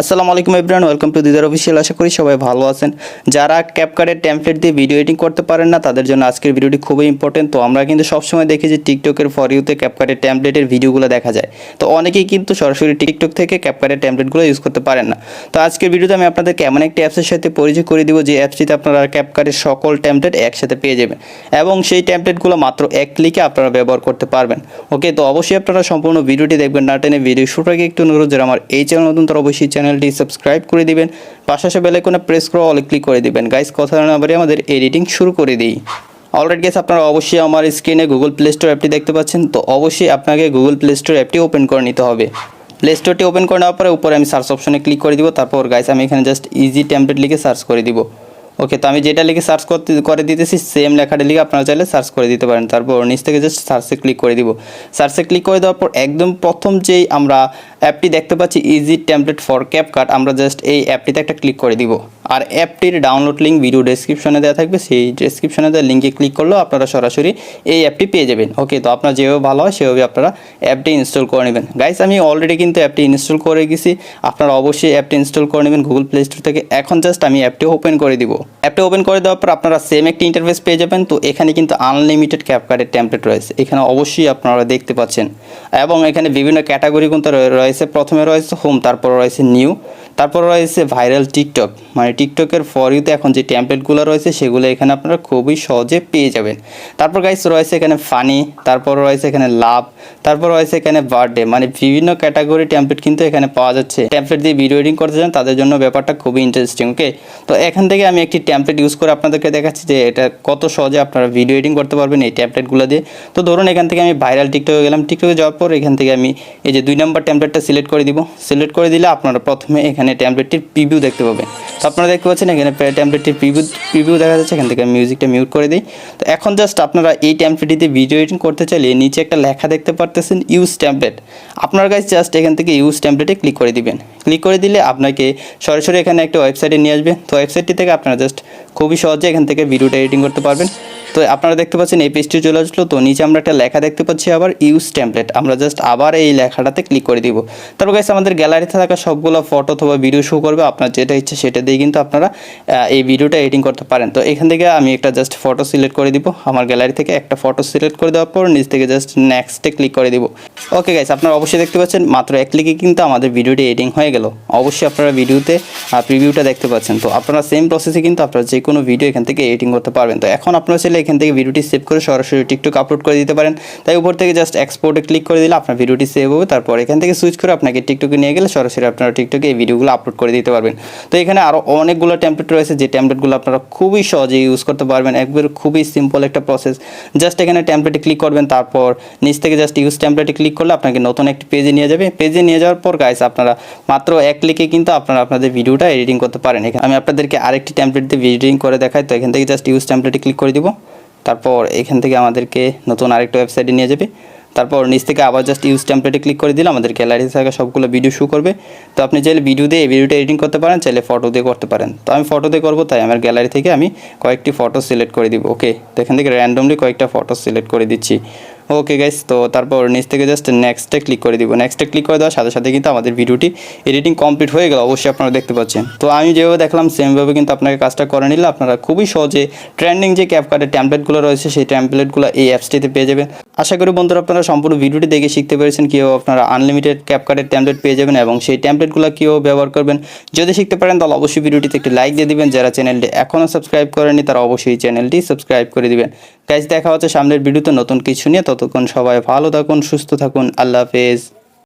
আসসালামু আলাইকুম everyone, welcome to Didar official. আশা করি সবাই ভালো আছেন। যারা ক্যাপকাটের টেমপ্লেট দিয়ে ভিডিও এডিটিং করতে পারেন না তাদের জন্য আজকের ভিডিওটি খুবই ইম্পর্টেন্ট। তো আমরা কিন্তু সবসময় দেখি যে টিকটকের ফর ইউতে ক্যাপকাটের টেমপ্লেটের ভিডিওগুলো দেখা যায়। তো অনেকেই কিন্তু সরাসরি টিকটক থেকে ক্যাপকাটের টেমপ্লেটগুলো ইউজ করতে পারেন না। তো আজকের ভিডিওতে আমি আপনাদেরকে এমন একটি অ্যাপসের সাথে পরিচয় করে দিব যে অ্যাপসটিতে আপনারা ক্যাপকাটের সকল টেমপ্লেট একসাথে পেয়ে যাবেন এবং সেই টেমপ্লেটগুলো মাত্র এক ক্লিকে আপনারা ব্যবহার করতে পারবেন। ওকে, তো অবশ্যই আপনারা সম্পূর্ণ ভিডিওটি দেখবেন, না টেনে। ভিডিও শুরুর আগে একটু অনুরোধ, যারা আমার এই চ্যানেল নতুন তারা অবশ্যই চ্যানেলটি সাবস্ক্রাইব করে দিবেন, পাশাপাশি বেল আইকনে প্রেস করে অল ক্লিক করে দিবেন। গাইস, কথা না বাড়িয়ে আমাদের এডিটিং শুরু করে দিই। অলরাইট গাইস, আপনারা অবশ্যই আমার স্ক্রিনে গুগল প্লে স্টোর অ্যাপটি দেখতে পাচ্ছেন। তো অবশ্যই আপনাকে গুগল প্লে স্টোর অ্যাপটি ওপেন করে নিতে হবে। প্লে স্টোরটি ওপেন করে নেওয়ার পরে উপরে আমি সার্চ অপশনে ক্লিক করে দিব। তারপর গাইস আমি এখানে জাস্ট ইজি টেমপ্লেট লিখে সার্চ করে দিব। ওকে, তো আমি যেটা লিখে সার্চ করে দিতেছি সেম লেখাটা লিখে আপনারা চাইলে সার্চ করে দিতে পারেন। তারপর নিচ থেকে জাস্ট সার্চে ক্লিক করে দিব। সার্চে ক্লিক করে দেওয়ার পর একদম প্রথম যেই আমরা অ্যাপটি দেখতে পাচ্ছি ইজি টেমপ্লেট ফর ক্যাপকাট, আমরা জাস্ট এই অ্যাপটিতে একটা ক্লিক করে দিব। আর অ্যাপটির ডাউনলোড লিঙ্ক ভিডিও ডেসক্রিপশনে দেওয়া থাকবে, সেই ডেসক্রিপশনে দেওয়া লিঙ্কে ক্লিক করলেও আপনারা সরাসরি এই অ্যাপটি পেয়ে যাবেন। ওকে, তো আপনার যেভাবে ভালো হয় সেভাবে আপনারা অ্যাপটি ইনস্টল করে নেবেন। গাইস, আমি অলরেডি কিন্তু অ্যাপটি ইনস্টল করে গেছি। আপনারা অবশ্যই অ্যাপটি ইনস্টল করে নেবেন গুগল প্লে স্টোর থেকে। এখন জাস্ট আমি অ্যাপটি ওপেন করে দিব। অ্যাপটি ওপেন করে দেওয়ার পর আপনারা সেম একটি ইন্টারফেস পেয়ে যাবেন। তো এখানে কিন্তু আনলিমিটেড ক্যাপকাটের টেমপ্লেট রয়েছে, এখানে অবশ্যই আপনারা দেখতে পাচ্ছেন। এবং এখানে বিভিন্ন ক্যাটাগরি কিন্তু রয়েছে। প্রথমে রয়েছে হোম, তারপর রয়েছে নিউ, তারপর রয়েছে ভাইরাল টিকটক, মানে টিকটকের ফর ইউতে এখন যে টেমপ্লেটগুলো রয়েছে সেগুলো এখানে আপনারা খুবই সহজে পেয়ে যাবেন। তারপর গাইস রয়েছে এখানে ফানি, তারপর রয়েছে এখানে লাভ, তারপর রয়েছে এখানে বার্থডে, মানে বিভিন্ন ক্যাটাগরি টেমপ্লেট কিন্তু এখানে পাওয়া যাচ্ছে। টেমপ্লেট দিয়ে ভিডিও এডিটিং করতে চান তাদের জন্য ব্যাপারটা খুবই ইন্টারেস্টিং। ওকে, তো এখান থেকে আমি একটি টেমপ্লেট ইউজ করে আপনাদেরকে দেখাচ্ছি যে এটা কত সহজে আপনারা ভিডিও এডিটিং করতে পারবেন এই টেমপ্লেটগুলো দিয়ে। তো ধরুন এখান থেকে আমি ভাইরাল টিকটকে গেলাম। টিকটকে যাওয়ার পর এখান থেকে আমি এই যে 2 নম্বর টেমপ্লেটটা সিলেক্ট করে দিব। সিলেক্ট করে দিলে আপনারা প্রথমে এখানে টেমপ্লেটটির প্রিভিউ দেখতে পাবেন। তো আপনারা দেখতে পাচ্ছেন এখানে টেমপ্লেটটির প্রিভিউ দেখা যাচ্ছে। এখান থেকে মিউজিকটা মিউট করে দিই। তো এখন জাস্ট আপনারা এই টেমপ্লেটটিতে ভিডিও এডিটিং করতে চাইলে নিচে একটা লেখা দেখতে পারতেছেন ইউজ টেমপ্লেট। আপনার কাছে জাস্ট এখান থেকে ইউজ টেমপ্লেটে ক্লিক করে দিবেন। ক্লিক করে দিলে আপনাকে সরাসরি এখানে একটা ওয়েবসাইটে নিয়ে আসবে। তো ওয়েবসাইটটি থেকে আপনারা জাস্ট খুবই সহজে এখান থেকে ভিডিওটা এডিটিং করতে পারবেন। তো আপনারা দেখতে পাচ্ছেন এই পেজটি চলে আসলো। তো নিচে আমরা একটা লেখা দেখতে পাচ্ছি আবার ইউজ টেমপ্লেট, আমরা জাস্ট আবার এই লেখাটাতে ক্লিক করে দিব। তারপর গাইস আমাদের গ্যালারিতে থাকা সবগুলো ফটো অথবা ভিডিও শো করবে। আপনার যেটা ইচ্ছে সেটা দিয়ে কিন্তু আপনারা এই ভিডিওটা এডিটিং করতে পারেন। তো এখান থেকে আমি একটা জাস্ট ফটো সিলেক্ট করে দিব। আমার গ্যালারি থেকে একটা ফটো সিলেক্ট করে দেওয়ার পর নিচ থেকে জাস্ট নেক্সটে ক্লিক করে দিব। ওকে গাইস, আপনারা অবশ্যই দেখতে পাচ্ছেন মাত্র এক ক্লিকে কিন্তু আমাদের ভিডিওটি এডিটিং হয়ে গেল। অবশ্যই আপনারা ভিডিওতে প্রিভিউটা দেখতে পাচ্ছেন। তো আপনারা সেম প্রসেসে কিন্তু আপনারা যে কোনো ভিডিও এখান থেকে এডিটিং করতে পারবেন। তো এখন আপনারা চাইলে এখান থেকে ভিডিওটি সেভ করে সরাসরি টিকটক আপলোড করে দিতে পারেন। তাই উপর থেকে জাস্ট এক্সপোর্টে ক্লিক করে দিলে আপনার ভিডিওটি সেভ হবে। তারপর এখান থেকে সুইচ করে আপনাকে টিকটকে নিয়ে গেলে সরাসরি আপনারা টিকটকে এই ভিডিওগুলো আপলোড করে দিতে পারবেন। তো এখানে আরও অনেকগুলো টেমপ্লেট রয়েছে যে টেমপ্লেটগুলো আপনারা খুবই সহজে ইউজ করতে পারবেন। একবার খুবই সিম্পল একটা প্রসেস। জাস্ট এখানে টেমপ্লেটে ক্লিক করবেন, তারপর নিচ থেকে জাস্ট ইউজ টেমপ্লেটে ক্লিক করলে আপনাকে নতুন একটি পেজে নিয়ে যাবে। পেজে নিয়ে যাওয়ার পর গাইস আপনারা মাত্র এক ক্লিকে কিন্তু আপনারা আপনাদের ভিডিওটা এডিটিং করতে পারেন। এখানে আমি আপনাদেরকে আরেকটি টেমপ্লেট দিয়ে এডিটিং করে দেখাই। তো এখান থেকে জাস্ট ইউজ টেমপ্লেটে ক্লিক করে দিব। তারপর এখান থেকে আমাদেরকে নতুন আরেকটা ওয়েবসাইটে নিয়ে যাবে। তারপর নিচ থেকে আবার জাস্ট ইউজ টেমপ্লেটে ক্লিক করে দিলে আমাদের গ্যালারিতে থাকা সবগুলো ভিডিও শো করবে। তো আপনি চাইলে ভিডিও দিয়ে এই ভিডিওটা এডিটিং করতে পারেন, চাইলে ফটো দিয়ে করতে পারেন। তো আমি ফটো দিয়ে করবো, তাই আমার গ্যালারি থেকে আমি কয়েকটি ফটো সিলেক্ট করে দিব। ওকে, তো এখান থেকে র্যান্ডমলি কয়েকটা ফটো সিলেক্ট করে দিচ্ছি। ওকে গাইস, তো তারপর নিচ থেকে জাস্ট নেক্সটে ক্লিক করে দিব। নেক্সটে ক্লিক করে দেওয়ার সাথে সাথে কিন্তু আমাদের ভিডিওটি এডিটিং কমপ্লিট হয়ে গেল। অবশ্যই আপনারা দেখতে পাচ্ছেন। তো আমি যেভাবে দেখলাম সেমভাবে কিন্তু আপনাকে কাজটা করে নিলে আপনারা খুবই সহজে ট্রেন্ডিং যে ক্যাপকাটের টেমপ্লেটগুলো রয়েছে সেই টেমপ্লেটগুলো এই অ্যাপসটিতে পেয়ে যাবেন। আশা করি বন্ধুরা আপনারা সম্পূর্ণ ভিডিওটি দেখে শিখতে পেরেছেন কীভাবে আপনারা আনলিমিটেড ক্যাপকাটের টেমপ্লেট পেয়ে যাবেন এবং সেই টেমপ্লেটগুলো কীভাবে ব্যবহার করবেন। যদি শিখতে পারেন তাহলে অবশ্যই ভিডিওটিতে একটি লাইক দিয়ে দিবেন। যারা চ্যানেলটি এখনও সাবস্ক্রাইব করেনি তারা অবশ্যই চ্যানেলটি সাবস্ক্রাইব করে দিবেন। গাইস, দেখা হচ্ছে সামনের ভিডিওতে নতুন কিছু নিয়ে। ততক্ষণ সবাই ভালো থাকুন, সুস্থ থাকুন। আল্লাহ হাফেজ।